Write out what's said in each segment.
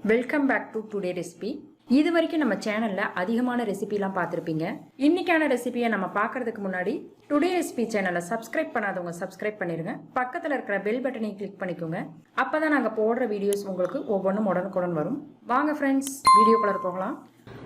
Welcome back to today recipe. இது வரைக்கும் நம்ம சேனலில் அதிகமான ரெசிபிலாம் பார்த்துருப்பீங்க. இன்றைக்கான ரெசிபியை நம்ம பார்க்குறதுக்கு முன்னாடி டுடே ரெசிபி சேனலை சப்ஸ்கிரைப் பண்ணாதவங்க சப்ஸ்கிரைப் பண்ணிடுங்க. பக்கத்தில் இருக்கிற பெல் பட்டனை கிளிக் பண்ணிக்கோங்க. அப்போ தான் நாங்கள் போடுற வீடியோஸ் உங்களுக்கு ஒவ்வொன்றும் உடனுக்குடன் வரும். வாங்க ஃப்ரெண்ட்ஸ், வீடியோக்குள்ளே போகலாம்.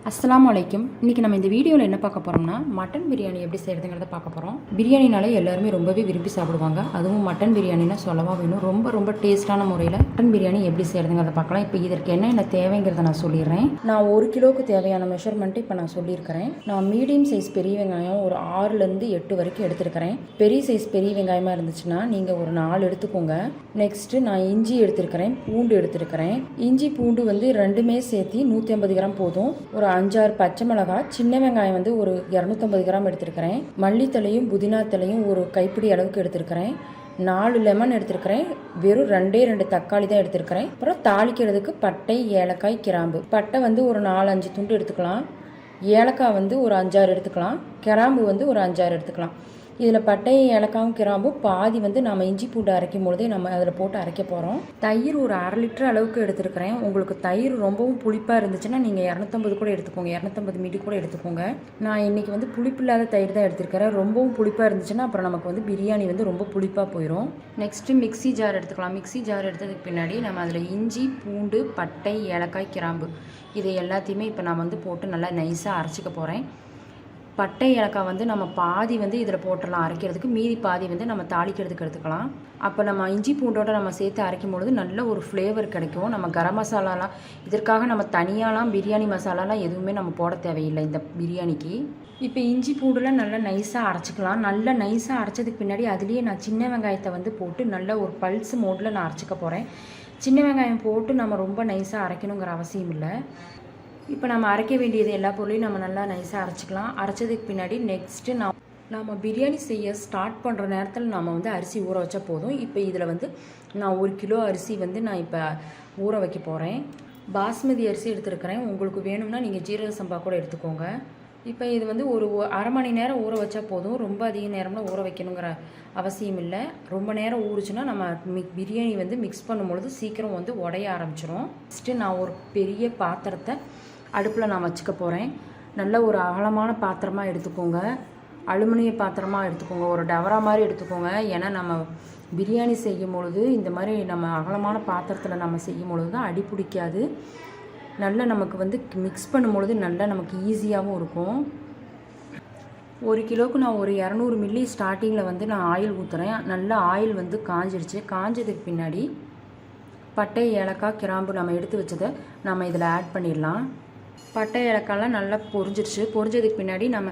அஸ்ஸலாமு அலைக்கும். இன்றைக்கி நம்ம இந்த வீடியோவில் என்ன பார்க்க போகிறோம்னா, மட்டன் பிரியாணி எப்படி செய்கிறதுங்கிறத பார்க்க போகிறோம். பிரியாணினாலே எல்லாருமே ரொம்பவே விரும்பி சாப்பிடுவாங்க. அதுவும் மட்டன் பிரியாணினா சொல்லவா வேணும். ரொம்ப டேஸ்ட்டான முறையில் மட்டன் பிரியாணி எப்படி செய்கிறதுங்கிறத பார்க்கலாம். இப்போ இதற்கு என்ன தேவைங்கிறத நான் சொல்லிடுறேன். நான் 1 கிலோவுக்கு தேவையான மெஷர்மெண்ட்டு இப்போ நான் சொல்லியிருக்கிறேன். நான் மீடியம் சைஸ் பெரிய வெங்காயம் ஒரு 6லேருந்து 8 வரைக்கும் எடுத்துருக்கிறேன். பெரிய சைஸ் பெரிய வெங்காயமாக இருந்துச்சுன்னா நீங்கள் ஒரு 4 எடுத்துக்கோங்க. நெக்ஸ்ட்டு நான் இஞ்சி எடுத்துருக்கிறேன், பூண்டு எடுத்துருக்கிறேன். இஞ்சி பூண்டு வந்து ரெண்டுமே சேர்த்து 150 கிராம் போதும். ஒரு 5-6 பச்சை மிளகாய், சின்ன வெங்காயம் வந்து ஒரு 250 கிராம் எடுத்துருக்கிறேன். மல்லித்தலையும் புதினா தலையும் ஒரு கைப்பிடி அளவுக்கு எடுத்துருக்கிறேன். 4 லெமன் எடுத்துருக்கிறேன். வெறும் 2 தக்காளி தான் எடுத்துருக்கிறேன். அப்புறம் தாளிக்கிறதுக்கு பட்டை, ஏலக்காய், கிராம்பு. பட்டை வந்து ஒரு 4-5 துண்டு எடுத்துக்கலாம். ஏலக்காய் வந்து ஒரு 5-6 எடுத்துக்கலாம். கிராம்பு வந்து ஒரு 5-6 எடுத்துக்கலாம். இதில் பட்டையும் ஏலக்காயும் கிராம்பும் பாதி வந்து நம்ம இஞ்சி பூண்டு அரைக்கும் பொழுதே நம்ம அதில் போட்டு அரைக்க போகிறோம். தயிர் ஒரு 1/2 லிட்டர் அளவுக்கு எடுத்துருக்கிறேன். உங்களுக்கு தயிர் ரொம்பவும் புளிப்பாக இருந்துச்சுன்னா நீங்கள் 250 கூட எடுத்துக்கோங்க, 250 மில்லி கூட எடுத்துக்கோங்க. நான் இன்றைக்கி வந்து புளிப்பு இல்லாத தயிர் தான் எடுத்துருக்கிறேன். ரொம்பவும் புளிப்பாக இருந்துச்சுன்னா அப்புறம் நமக்கு வந்து பிரியாணி வந்து ரொம்ப புளிப்பாக போயிடும். நெக்ஸ்ட்டு மிக்ஸி ஜார் எடுத்துக்கலாம். மிக்ஸி ஜார் எடுத்ததுக்கு பின்னாடி நம்ம அதில் இஞ்சி, பூண்டு, பட்டை, ஏலக்காய், கிராம்பு இதை எல்லாத்தையுமே இப்போ நான் வந்து போட்டு நல்லா நைஸாக அரைச்சிக்க போகிறேன். பட்டை ஏலக்காய் வந்து நம்ம பாதி வந்து இதில் போட்டுடலாம் அரைக்கிறதுக்கு, மீதி பாதி வந்து நம்ம தாளிக்கிறதுக்கு எடுத்துக்கலாம். அப்போ நம்ம இஞ்சி பூண்டோட நம்ம சேர்த்து அரைக்கும் பொழுது நல்ல ஒரு ஃப்ளேவர் கிடைக்கும். நம்ம கரம் மசாலாலாம் இதற்காக நம்ம தனியாலாம் பிரியாணி மசாலாலாம் எதுவுமே நம்ம போட தேவையில்லை இந்த பிரியாணிக்கு. இப்போ இஞ்சி பூண்டுலாம் நல்லா நைஸாக அரைச்சிக்கலாம். நல்லா நைஸாக அரைச்சதுக்கு பின்னாடி அதுலேயே நான் சின்ன வெங்காயத்தை வந்து போட்டு நல்ல ஒரு பல்ஸ் மோடில் நான் அரைச்சிக்க போகிறேன். சின்ன வெங்காயம் போட்டு நம்ம ரொம்ப நைஸாக அரைக்கணுங்கிற அவசியம் இல்லை. இப்போ நம்ம அரைக்க வேண்டியது எல்லா பொருளையும் நம்ம நல்லா நைஸாக அரைச்சிக்கலாம். அரைச்சதுக்கு பின்னாடி நெக்ஸ்ட்டு நம்ம பிரியாணி செய்ய ஸ்டார்ட் பண்ணுற நேரத்தில் நம்ம வந்து அரிசி ஊற வச்சா போதும். இப்போ இதில் வந்து நான் 1 கிலோ அரிசி வந்து நான் இப்போ ஊற வைக்க போகிறேன். பாஸ்மதி அரிசி எடுத்துருக்கிறேன். உங்களுக்கு வேணும்னா நீங்கள் ஜீரக சம்பா கூட எடுத்துக்கோங்க. இப்போ இது வந்து ஒரு 1/2 மணி நேரம் ஊற வச்சா போதும். ரொம்ப அதிக நேரம்லாம் ஊற வைக்கணுங்கிற அவசியம் இல்லை. ரொம்ப நேரம் ஊறுச்சுன்னா நம்ம பிரியாணி வந்து மிக்ஸ் பண்ணும்பொழுது சீக்கிரம் வந்து உடைய ஆரம்பிச்சிடும். ஃபஸ்ட்டு நான் ஒரு பெரிய பாத்திரத்தை அடுப்பில் நான் வச்சுக்க போகிறேன். நல்ல ஒரு அகலமான பாத்திரமாக எடுத்துக்கோங்க. அலுமினிய பாத்திரமாக எடுத்துக்கோங்க. ஒரு டவரா மாதிரி எடுத்துக்கோங்க. ஏன்னா நம்ம பிரியாணி செய்யும் பொழுது இந்த மாதிரி நம்ம அகலமான பாத்திரத்தில் நம்ம செய்யும் பொழுது தான் அடி பிடிக்காது. நல்லா நமக்கு வந்து மிக்ஸ் பண்ணும் பொழுது நல்லா நமக்கு ஈஸியாகவும் இருக்கும். 1 கிலோவுக்கு நான் ஒரு 200 மில்லி ஸ்டார்டிங்கில் வந்து நான் ஆயில் ஊற்றுறேன். நல்லா ஆயில் வந்து காஞ்சிருச்சு. காஞ்சதுக்கு பின்னாடி பட்டை, ஏலக்காய், கிராம்பு நம்ம எடுத்து வச்சதை நம்ம இதில் ஆட் பண்ணிடலாம். பட்டை ஏலக்காய்லாம் நல்லா பொரிஞ்சிருச்சு. பொரிஞ்சதுக்கு பின்னாடி நம்ம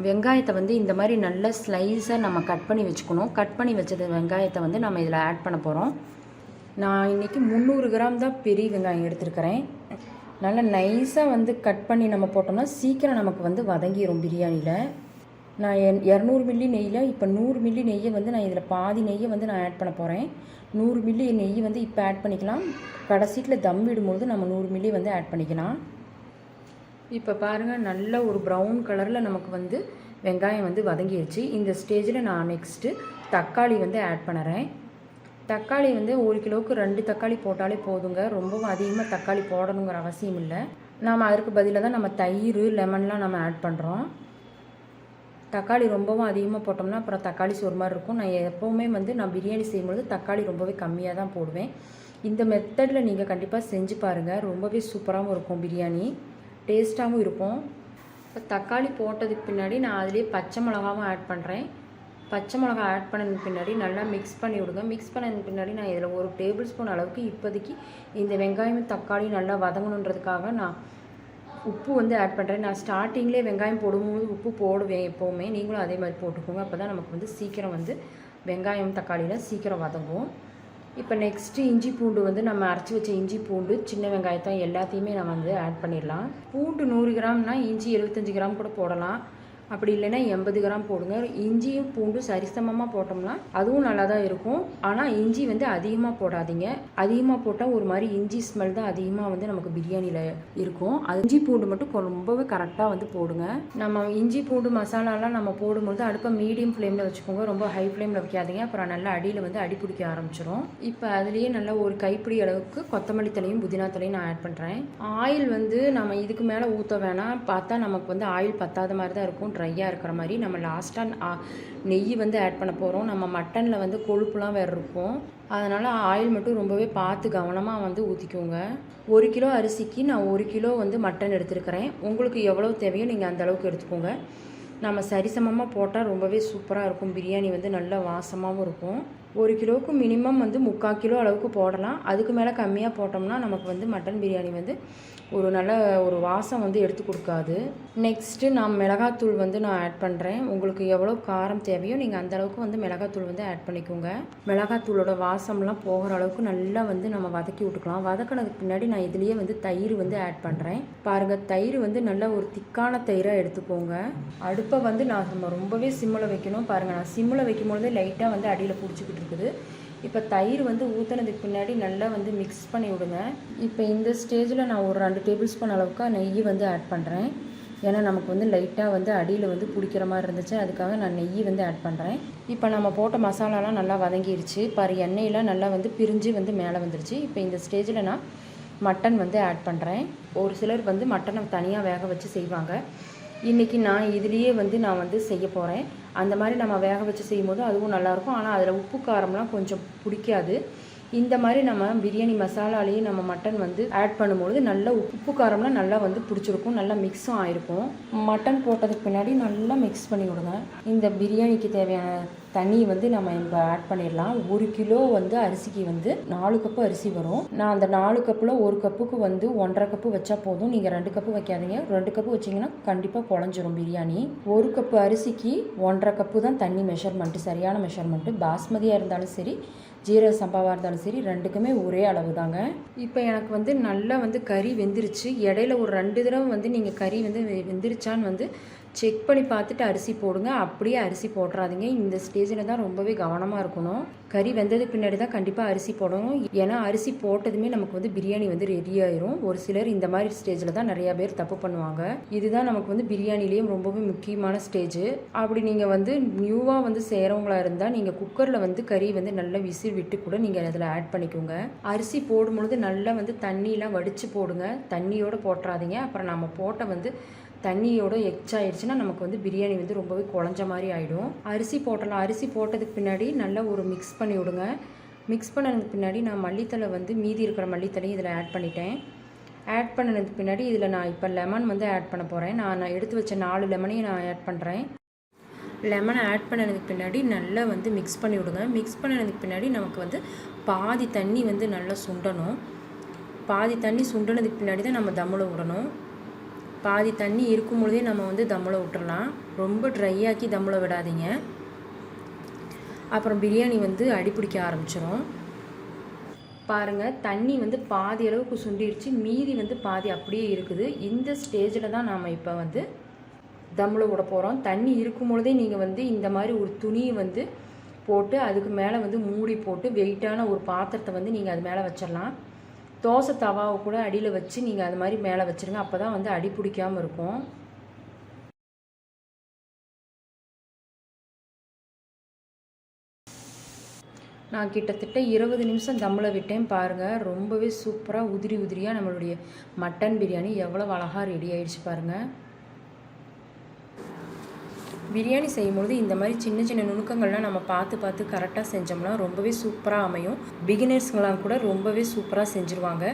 வெங்காயத்தை வந்து இந்த மாதிரி நல்ல ஸ்லைஸாக நம்ம கட் பண்ணி வச்சுக்கணும். கட் பண்ணி வச்சது வெங்காயத்தை வந்து நம்ம இதில் ஆட் பண்ண போகிறோம். நான் இன்றைக்கி 300 கிராம் தான் பெரிய வெங்காயம் எடுத்துருக்கிறேன். நல்லா நைஸாக வந்து கட் பண்ணி நம்ம போட்டோம்னா சீக்கிரம் நமக்கு வந்து வதங்கிடும் பிரியாணியில். நான் 200 மில்லி நெய்யில் இப்போ 100 மில்லி நெய்யை வந்து நான் இதில் பாதி நெய்யை வந்து நான் ஆட் பண்ண போகிறேன். 100 மில்லி நெய் வந்து இப்போ ஆட் பண்ணிக்கலாம். கடைசியில் தம் விடும்போது நம்ம 100 மில்லி வந்து ஆட் பண்ணிக்கலாம். இப்போ பாருங்கள், நல்ல ஒரு ப்ரௌன் கலரில் நமக்கு வந்து வெங்காயம் வந்து வதங்கிடுச்சு. இந்த ஸ்டேஜில் நான் நெக்ஸ்ட்டு தக்காளி வந்து ஆட் பண்ணுறேன். தக்காளி வந்து 1 கிலோவுக்கு 2 தக்காளி போட்டாலே போதுங்க. ரொம்பவும் அதிகமாக தக்காளி போடணுங்கிற அவசியம் இல்லை. நாம் அதற்கு பதிலாக தான் நம்ம தயிர், லெமன்லாம் நம்ம ஆட் பண்ணுறோம். தக்காளி ரொம்பவும் அதிகமாக போட்டோம்னா அப்புறம் தக்காளி சோறு மாதிரி இருக்கும். நான் எப்போவுமே வந்து நான் பிரியாணி செய்யும்பொழுது தக்காளி ரொம்பவே கம்மியாக தான் போடுவேன். இந்த மெத்தடில் நீங்கள் கண்டிப்பாக செஞ்சு பாருங்கள். ரொம்பவே சூப்பராகவும் இருக்கும் பிரியாணி, டேஸ்ட்டாகவும் இருக்கும். இப்போ தக்காளி போட்டதுக்கு பின்னாடி நான் அதிலே பச்சை மிளகாவும் ஆட் பண்ணுறேன். பச்சை மிளகா ஆட் பண்ணதுக்கு பின்னாடி நல்லா மிக்ஸ் பண்ணி விடுங்க. மிக்ஸ் பண்ணதுக்கு பின்னாடி நான் இதில் 1 டேபிள் ஸ்பூன் அளவுக்கு இப்போதைக்கு இந்த வெங்காயம் தக்காளி நல்லா வதங்கணுன்றதுக்காக நான் உப்பு வந்து ஆட் பண்ணுறேன். நான் ஸ்டார்டிங்லேயே வெங்காயம் போடும்போது உப்பு போடுவேன் எப்போவுமே. நீங்களும் அதே மாதிரி போட்டுக்கோங்க. அப்போ தான் நமக்கு வந்து சீக்கிரம் வந்து வெங்காயம் தக்காளியில் சீக்கிரம் வதங்கும். இப்போ நெக்ஸ்ட்டு இஞ்சி பூண்டு வந்து நம்ம அரைச்சி வச்ச இஞ்சி பூண்டு, சின்ன வெங்காயத்தை எல்லாத்தையுமே நம்ம வந்து ஆட் பண்ணிடலாம். பூண்டு 100 கிராம்னா இஞ்சி 75 கிராம் கூட போடலாம். அப்படி இல்லைன்னா 80 கிராம் போடுங்க. இஞ்சியும் பூண்டும் சரிசமமாக போட்டோம்னா அதுவும் நல்லா தான் இருக்கும். ஆனால் இஞ்சி வந்து அதிகமாக போடாதீங்க. அதிகமாக போட்டால் ஒரு மாதிரி இஞ்சி ஸ்மெல் தான் அதிகமாக வந்து நமக்கு பிரியாணியில் இருக்கும். அது இஞ்சி பூண்டு மட்டும் ரொம்பவே கரெக்டாக வந்து போடுங்க. நம்ம இஞ்சி பூண்டு மசாலாலாம் நம்ம போடும்போது அடுப்பை மீடியம் ஃப்ளேமில் வச்சுக்கோங்க, ரொம்ப ஹை ஃப்ளேமில் வைக்காதீங்க, அப்புறம் நல்லா அடியில் வந்து அடி பிடிக்க ஆரம்பிச்சிடும். இப்போ அதுலேயே நல்லா ஒரு கைப்பிடி அளவுக்கு கொத்தமல்லி தலையும் புதினா தலையும் நான் ஆட் பண்ணுறேன். ஆயில் வந்து நம்ம இதுக்கு மேலே ஊற்ற வேணாம், பார்த்தா நமக்கு வந்து ஆயில் பத்தாத மாதிரி தான் இருக்கும், ட்ரையாக இருக்கிற மாதிரி. நம்ம லாஸ்ட்டாக நெய் வந்து ஆட் பண்ண போகிறோம். நம்ம மட்டனில் வந்து கொழுப்புலாம் வேறு இருக்கும், அதனால் ஆயில் மட்டும் ரொம்பவே பார்த்து கவனமாக வந்து ஊற்றிக்கோங்க. 1 கிலோ அரிசிக்கு நான் 1 கிலோ வந்து மட்டன் எடுத்துருக்கிறேன். உங்களுக்கு எவ்வளோ தேவையோ நீங்கள் அந்த அளவுக்கு எடுத்துக்கோங்க. நம்ம சரிசமமாக போட்டால் ரொம்பவே சூப்பராக இருக்கும். பிரியாணி வந்து நல்ல வாசமாகவும் இருக்கும். 1 கிலோவுக்கு மினிமம் வந்து 3/4 கிலோ அளவுக்கு போடலாம். அதுக்கு மேலே கம்மியாக போட்டோம்னா நமக்கு வந்து மட்டன் பிரியாணி வந்து ஒரு நல்ல ஒரு வாசம் வந்து எடுத்து கொடுக்காது. நெக்ஸ்ட்டு நான் மிளகாத்தூள் வந்து நான் ஆட் பண்ணுறேன். உங்களுக்கு எவ்வளோ காரம் தேவையோ நீங்கள் அந்தளவுக்கு வந்து மிளகாத்தூள் வந்து ஆட் பண்ணிக்கோங்க. மிளகாத்தூளோட வாசம்லாம் போகிற அளவுக்கு நல்லா வந்து நம்ம வதக்கி விட்டுக்கலாம். வதக்கினதுக்கு பின்னாடி நான் இதுலேயே வந்து தயிர் வந்து ஆட் பண்ணுறேன். பாருங்கள், தயிர் வந்து நல்ல ஒரு திக்கான தயிராக எடுத்துக்கோங்க. அடுப்பை வந்து நம்ம ரொம்பவே சிம்மில் வைக்கணும். பாருங்கள், நான் சிம்மில் வைக்கும்பொழுது லைட்டாக வந்து அடியில் பிடிச்சிக்கிட்டு இருக்குது. இப்போ தயிர் வந்து ஊற்றினதுக்கு பின்னாடி நல்லா வந்து மிக்ஸ் பண்ணி விடுங்க. இப்போ இந்த ஸ்டேஜில் நான் ஒரு 2 டேபிள் ஸ்பூன் அளவுக்கு நெய் வந்து ஆட் பண்ணுறேன். ஏன்னா நமக்கு வந்து லைட்டாக வந்து அடியில் வந்து பிடிக்கிற மாதிரி இருந்துச்சு, அதுக்காக நான் நெய் வந்து ஆட் பண்ணுறேன். இப்போ நம்ம போட்ட மசாலாலாம் நல்லா வதங்கிடுச்சு. பாரு, எண்ணெயெலாம் நல்லா வந்து பிரிஞ்சு வந்து மேலே வந்துருச்சு. இப்போ இந்த ஸ்டேஜில் நான் மட்டன் வந்து ஆட் பண்ணுறேன். ஒரு சிலர் வந்து மட்டனை தனியாக வேக வச்சு செய்வாங்க. இன்றைக்கி நான் இதுலேயே வந்து நான் வந்து செய்ய போகிறேன். அந்த மாதிரி நம்ம வேக வச்சு செய்யும்போது அதுவும் நல்லாயிருக்கும். ஆனால் அதில் உப்பு காரம்லாம் கொஞ்சம் பிடிக்காது. இந்த மாதிரி நம்ம பிரியாணி மசாலாலேயே நம்ம மட்டன் வந்து ஆட் பண்ணும்பொழுது நல்ல உப்பு காரம்லாம் நல்லா வந்து பிடிச்சிருக்கும், நல்லா மிக்ஸும் ஆகிருக்கும். மட்டன் போட்டதுக்கு பின்னாடி நல்லா மிக்ஸ் பண்ணி விடுங்க. இந்த பிரியாணிக்கு தேவையான தண்ணி வந்து நம்ம இப்போ ஆட் பண்ணிடலாம். 1 கிலோ வந்து அரிசிக்கு வந்து 4 கப்பு அரிசி வரும். நான் அந்த 4 கப்பில் 1 கப்புக்கு வந்து 1.5 கப்பு வச்சா போதும். நீங்கள் 2 கப்பு வைக்காதீங்க. 2 கப்பு வச்சிங்கன்னா கண்டிப்பாக குழஞ்சிரும் பிரியாணி. 1 கப்பு அரிசிக்கு 1.5 கப்பு தான் தண்ணி மெஷர்மெண்ட்டு, சரியான மெஷர்மெண்ட்டு. பாஸ்மதியாக இருந்தாலும் சரி, ஜீரக சம்பாவாக இருந்தாலும் சரி, ரெண்டுக்குமே ஒரே அளவு தாங்க. இப்போ எனக்கு வந்து நல்லா வந்து கறி வெந்துருச்சு. இடையில ஒரு 2 தடவை வந்து நீங்கள் கறி வந்து வெந்துருச்சான்னு வந்து செக் பண்ணி பார்த்துட்டு அரிசி போடுங்க. அப்படியே அரிசி போடுறாதீங்க. இந்த ஸ்டேஜில் தான் ரொம்பவே கவனமாக இருக்கணும். கறி வெந்ததுக்கு பின்னாடி தான் கண்டிப்பாக அரிசி போடணும். ஏன்னா அரிசி போட்டதுமே நமக்கு வந்து பிரியாணி வந்து ரெடி ஆயிரும். ஒரு சிலர் இந்த மாதிரி ஸ்டேஜில் தான் நிறையா பேர் தப்பு பண்ணுவாங்க. இதுதான் நமக்கு வந்து பிரியாணிலேயும் ரொம்பவே முக்கியமான ஸ்டேஜ். அப்படி நீங்கள் வந்து நியூவாக வந்து செய்கிறவங்களா இருந்தால் நீங்கள் குக்கரில் வந்து கறி வந்து நல்லா விசில் விட்டு கூட நீங்கள் அதில் ஆட் பண்ணிக்கோங்க. அரிசி போடும்பொழுது நல்லா வந்து தண்ணியெலாம் வடித்து போடுங்க. தண்ணியோடு போட்டுறாதீங்க. அப்புறம் நம்ம போட்ட வந்து தண்ணியோட எச்சாயிடுச்சுன்னா நமக்கு வந்து பிரியாணி வந்து ரொம்பவே குழஞ்ச மாதிரி ஆகிடும். அரிசி போட்டலாம். அரிசி போட்டதுக்கு பின்னாடி நல்லா ஒரு மிக்ஸ் பண்ணி விடுங்க. மிக்ஸ் பண்ணதுக்கு பின்னாடி நான் மல்லித்தலை வந்து மீதி இருக்கிற மல்லித்தலையும் இதில் ஆட் பண்ணிட்டேன். ஆட் பண்ணதுக்கு பின்னாடி இதில் நான் இப்போ லெமன் வந்து ஆட் பண்ண போகிறேன். நான் எடுத்து வச்ச 4 லெமனையும் நான் ஆட் பண்ணுறேன். லெமனை ஆட் பண்ணதுக்கு பின்னாடி நல்லா வந்து மிக்ஸ் பண்ணி விடுங்க. மிக்ஸ் பண்ணதுக்கு பின்னாடி நமக்கு வந்து பாதி தண்ணி வந்து நல்லா சுண்டணும். பாதி தண்ணி சுண்டினதுக்கு பின்னாடி தான் நம்ம தம்மில் விடணும். பாதி தண்ணி இருக்கும் பொழுதே நம்ம வந்து தம்மில் விட்டுறலாம். ரொம்ப ட்ரையாக்கி தம்மில் விடாதீங்க, அப்புறம் பிரியாணி வந்து அடிப்பிடிக்க ஆரம்பிச்சிடும். பாருங்கள், தண்ணி வந்து பாதி அளவுக்கு சுண்டிடுச்சு, மீதி வந்து பாதி அப்படியே இருக்குது. இந்த ஸ்டேஜில் தான் நாம் இப்போ வந்து தம்மில் விட போகிறோம். தண்ணி இருக்கும் பொழுதே நீங்கள் வந்து இந்த மாதிரி ஒரு துணியை வந்து போட்டு அதுக்கு மேலே வந்து மூடி போட்டு வெயிட்டான ஒரு பாத்திரத்தை வந்து நீங்கள் அது மேலே வச்சிடலாம். தோசை தவாவை கூட அடியில் வச்சு நீங்கள் அது மாதிரி மேலே வச்சுருங்க. அப்போ தான் வந்து அடி பிடிக்காமல் இருக்கும். நான் கிட்டத்தட்ட 20 நிமிஷம் தம்மில் விட்டேன். பாருங்கள், ரொம்பவே சூப்பராக உதிரி உதிரியாக நம்மளுடைய மட்டன் பிரியாணி எவ்வளோ அழகாக ரெடி ஆகிடுச்சு பாருங்கள். பிரியாணி செய்யும்போது இந்த மாதிரி சின்ன சின்ன நுணுக்கங்கள்லாம் நம்ம பார்த்து கரெக்டாக செஞ்சோம்னா ரொம்பவே சூப்பராக அமையும். பிகினர்ஸ்ங்களாம் கூட ரொம்பவே சூப்பராக செஞ்சுருவாங்க.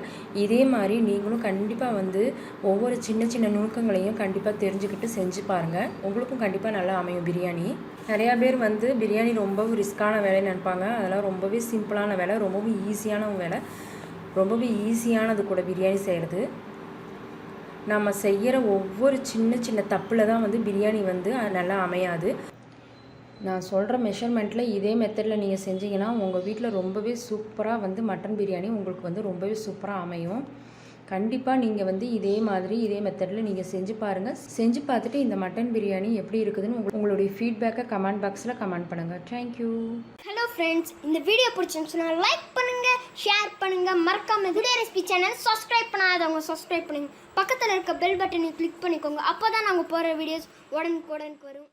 இதே மாதிரி நீங்களும் கண்டிப்பாக வந்து ஒவ்வொரு சின்ன சின்ன நுணுக்கங்களையும் கண்டிப்பாக தெரிஞ்சுக்கிட்டு செஞ்சு பாருங்கள். உங்களுக்கும் கண்டிப்பாக நல்லா அமையும் பிரியாணி. நிறையா பேர் வந்து பிரியாணி ரொம்பவும் ரிஸ்க்கான வேலைன்னு நினைப்பாங்க. அதெல்லாம் ரொம்பவே சிம்பிளான வேலை, ரொம்பவும் ஈஸியான வேலை, ரொம்பவே ஈஸியானது கூட பிரியாணி செய்கிறது. நம்ம செய்கிற ஒவ்வொரு சின்ன சின்ன தப்பில் தான் வந்து பிரியாணி வந்து நல்லா அமையாது. நான் சொல்கிற மெஷர்மெண்ட்டில் இதே மெத்தடில் நீங்கள் செஞ்சீங்கன்னா உங்கள் வீட்டில் ரொம்பவே சூப்பராக வந்து மட்டன் பிரியாணி உங்களுக்கு வந்து ரொம்பவே சூப்பராக அமையும். கண்டிப்பாக நீங்கள் வந்து இதே மாதிரி இதே மெத்தடில் நீங்கள் செஞ்சு பாருங்கள். செஞ்சு பார்த்துட்டு இந்த மட்டன் பிரியாணி எப்படி இருக்குதுன்னு உங்களுடைய ஃபீட்பேக்கை கமெண்ட் பாக்ஸில் கமெண்ட் பண்ணுங்கள். தேங்க்யூ. ஹலோ ஃப்ரெண்ட்ஸ், இந்த வீடியோ பிடிச்சிருந்துச்சுன்னா லைக் பண்ணுங்கள், ஷேர் பண்ணுங்கள், மறக்காம டுடே ரெசிபி சேனல் சப்ஸ்கிரைப் பண்ணாதவங்க சப்ஸ்கிரைப் பண்ணுங்கள். பக்கத்தில் இருக்க பெல் பட்டனை கிளிக் பண்ணிக்கோங்க. அப்போ தான் நாங்கள் போகிற வீடியோஸ் உடனுக்குடனுக்கு வரும்.